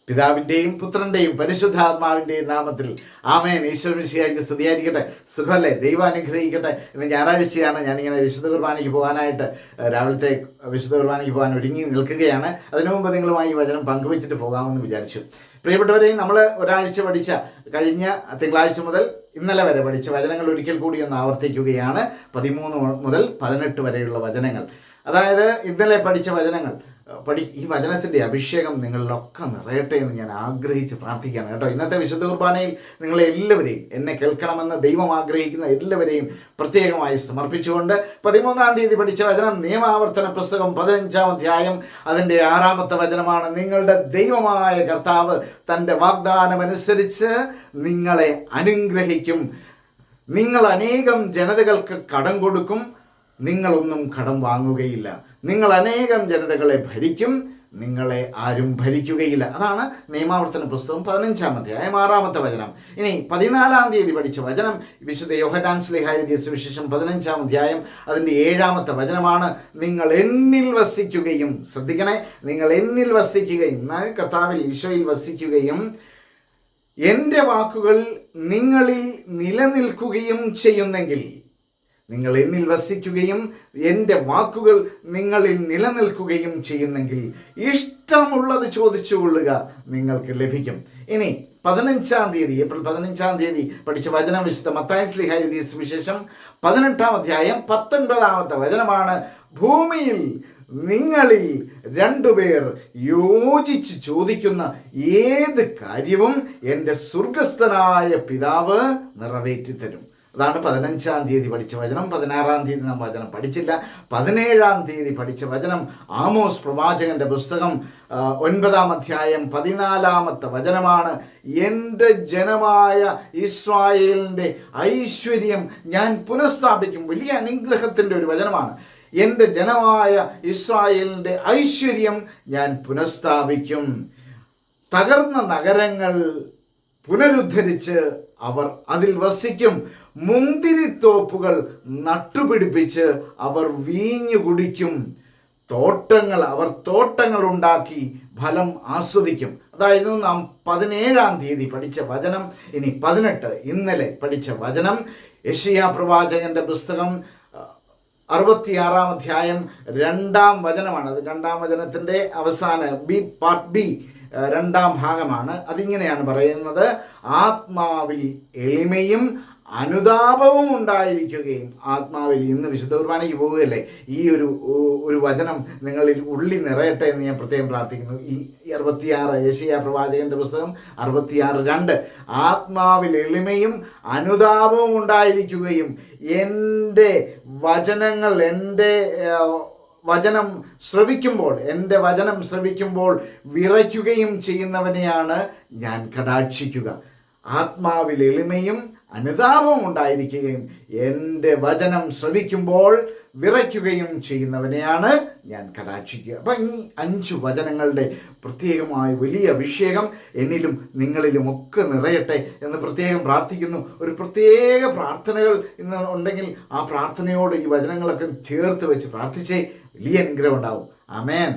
പിതാവിൻ്റെയും പുത്രൻ്റെയും പരിശുദ്ധാത്മാവിൻ്റെയും നാമത്തിൽ ആമേൻ. ഈശോ മിശിഹായ്ക്ക് സ്തുതിയായിരിക്കട്ടെ. സുഖമല്ലേ? ദൈവം അനുഗ്രഹിക്കട്ടെ. ഇന്ന് ഞായറാഴ്ചയാണ്. ഞാനിങ്ങനെ വിശുദ്ധ കുർബാനയ്ക്ക് പോകാനായിട്ട് രാവിലത്തെ വിശുദ്ധ കുർബാനയ്ക്ക് പോകാൻ ഒരുങ്ങി നിൽക്കുകയാണ്. അതിനു മുമ്പ് നിങ്ങളുമായി ഈ വചനം പങ്കുവച്ചിട്ട് പോകാമെന്ന് വിചാരിച്ചു. പ്രിയപ്പെട്ടവരെ, നമ്മൾ ഒരാഴ്ച പഠിച്ച കഴിഞ്ഞ തിങ്കളാഴ്ച മുതൽ ഇന്നലെ വരെ പഠിച്ച വചനങ്ങൾ ഒരിക്കൽ കൂടി ഒന്ന് ആവർത്തിക്കുകയാണ്. 13 മുതൽ 18 വരെയുള്ള വചനങ്ങൾ. അതായത് ഇന്നലെ പഠിച്ച വചനങ്ങൾ ഈ വചനത്തിൻ്റെ അഭിഷേകം നിങ്ങളിലൊക്കെ നിറയട്ടെ എന്ന് ഞാൻ ആഗ്രഹിച്ച് പ്രാർത്ഥിക്കുകയാണ് കേട്ടോ. ഇന്നത്തെ വിശുദ്ധ കുർബാനയിൽ നിങ്ങളെ എല്ലാവരെയും, എന്നെ കേൾക്കണമെന്ന് ദൈവം ആഗ്രഹിക്കുന്ന എല്ലാവരെയും പ്രത്യേകമായി സമർപ്പിച്ചുകൊണ്ട് 13-ാം തീയതി പഠിച്ച വചനം നിയമാവർത്തന പുസ്തകം 15-ാം അധ്യായം അതിൻ്റെ 6-ാമത്തെ വചനമാണ്. നിങ്ങളുടെ ദൈവമായ കർത്താവ് തൻ്റെ വാഗ്ദാനമനുസരിച്ച് നിങ്ങളെ അനുഗ്രഹിക്കും. നിങ്ങൾ അനേകം ജനതകൾക്ക് കടം കൊടുക്കും, നിങ്ങളൊന്നും കടം വാങ്ങുകയില്ല. നിങ്ങൾ അനേകം ജനതകളെ ഭരിക്കും, നിങ്ങളെ ആരും ഭരിക്കുകയില്ല. അതാണ് നിയമാവർത്തന പുസ്തകം 15-ാം അധ്യായം 6-ാമത്തെ വചനം. ഇനി 14-ാം തീയതി പഠിച്ച വചനം വിശുദ്ധ യോഹന്നാൻ ശ്ലീഹ എഴുതിയ സുവിശേഷം 15-ാം അധ്യായം അതിൻ്റെ 7-ാമത്തെ വചനമാണ്. നിങ്ങൾ എന്നിൽ വസിക്കുകയും, ശ്രദ്ധിക്കണേ, നിങ്ങൾ എന്നിൽ വസിക്കുകയും, കർത്താവിൽ ഈശോയിൽ വസിക്കുകയും എൻ്റെ വാക്കുകൾ നിങ്ങളിൽ നിലനിൽക്കുകയും ചെയ്യുന്നെങ്കിൽ, നിങ്ങൾ എന്നിൽ വസിക്കുകയും എൻ്റെ വാക്കുകൾ നിങ്ങളിൽ നിലനിൽക്കുകയും ചെയ്യുന്നെങ്കിൽ ഇഷ്ടമുള്ളത് ചോദിച്ചുകൊള്ളുക, നിങ്ങൾക്ക് ലഭിക്കും. ഇനി 15-ാം തീയതി ഏപ്രിൽ 15-ാം തീയതി പഠിച്ച വചനം വിശുദ്ധ മത്തായി ശ്ലീഹ എഴുതിയ സുവിശേഷം 18-ാം അധ്യായം 19-ാമത്തെ വചനമാണ്. ഭൂമിയിൽ നിങ്ങളിൽ 2 പേർ യോജിച്ച് ചോദിക്കുന്ന ഏത് കാര്യവും എൻ്റെ സ്വർഗസ്ഥനായ പിതാവ് നിറവേറ്റിത്തരും. അതാണ് 15-ാം തീയതി പഠിച്ച വചനം. 16-ാം തീയതി നാം വചനം പഠിച്ചില്ല. 17-ാം തീയതി പഠിച്ച വചനം ആമോസ് പ്രവാചകന്റെ പുസ്തകം 9-ാം അധ്യായം 14-ാമത്തെ വചനമാണ്. എൻ്റെ ജനമായ ഇസ്രായേലിൻ്റെ ഐശ്വര്യം ഞാൻ പുനഃസ്ഥാപിക്കും. വലിയ അനുഗ്രഹത്തിൻ്റെ ഒരു വചനമാണ്. എൻ്റെ ജനമായ ഇസ്രായേലിൻ്റെ ഐശ്വര്യം ഞാൻ പുനഃസ്ഥാപിക്കും. തകർന്ന നഗരങ്ങൾ പുനരുദ്ധരിച്ച് അവർ അതിൽ വസിക്കും. മുന്തിരിത്തോപ്പുകൾ നട്ടുപിടിപ്പിച്ച് അവർ വീഞ്ഞു കുടിക്കും. അവർ തോട്ടങ്ങൾ ഉണ്ടാക്കി ഫലം ആസ്വദിക്കും. അതായിരുന്നു നാം 17-ാം തീയതി പഠിച്ച വചനം. ഇനി 18 ഇന്നലെ പഠിച്ച വചനം യെശയ്യാ പ്രവാചകന്റെ പുസ്തകം 66-ാം അധ്യായം 2-ാം വചനമാണ്. അത് 2-ാം വചനത്തിൻ്റെ അവസാന പാർട്ട് ബി 2-ാം ഭാഗമാണ്. അതിങ്ങനെയാണ് പറയുന്നത്. ആത്മാവിൽ എളിമയും അനുതാപവും ഉണ്ടായിരിക്കുകയും. ആത്മാവിൽ, ഇന്ന് വിശുദ്ധ കുർബാനയ്ക്ക് പോവുകയല്ലേ, ഈ ഒരു വചനം നിങ്ങളിൽ ഉള്ളി നിറയട്ടെ എന്ന് ഞാൻ പ്രത്യേകം പ്രാർത്ഥിക്കുന്നു. ഈ 66 യെശയ്യാ പ്രവാചകന്റെ പുസ്തകം 66:2 ആത്മാവിൽ എളിമയും അനുതാപവും ഉണ്ടായിരിക്കുകയും എൻ്റെ വചനങ്ങൾ, എൻ്റെ വചനം ശ്രവിക്കുമ്പോൾ വിറയ്ക്കുകയും ചെയ്യുന്നവനെയാണ് ഞാൻ കടാക്ഷിക്കുക. ആത്മാവിൽ എളിമയും അനുതാപവും ഉണ്ടായിരിക്കുകയും എൻ്റെ വചനം ശ്രവിക്കുമ്പോൾ വിറയ്ക്കുകയും ചെയ്യുന്നവനെയാണ് ഞാൻ കടാക്ഷിക്കുക. അപ്പം ഈ 5 വചനങ്ങളുടെ പ്രത്യേകമായ വലിയ അഭിഷേകം എന്നിലും നിങ്ങളിലും ഒക്കെ നിറയട്ടെ എന്ന് പ്രത്യേകം പ്രാർത്ഥിക്കുന്നു. ഒരു പ്രത്യേക പ്രാർത്ഥനകൾ ഇന്ന് ഉണ്ടെങ്കിൽ ആ പ്രാർത്ഥനയോട് ഈ വചനങ്ങളൊക്കെ ചേർത്ത് വെച്ച് പ്രാർത്ഥിച്ചേ വലിയ അനുഗ്രഹം ഉണ്ടാവും. ആമേൻ.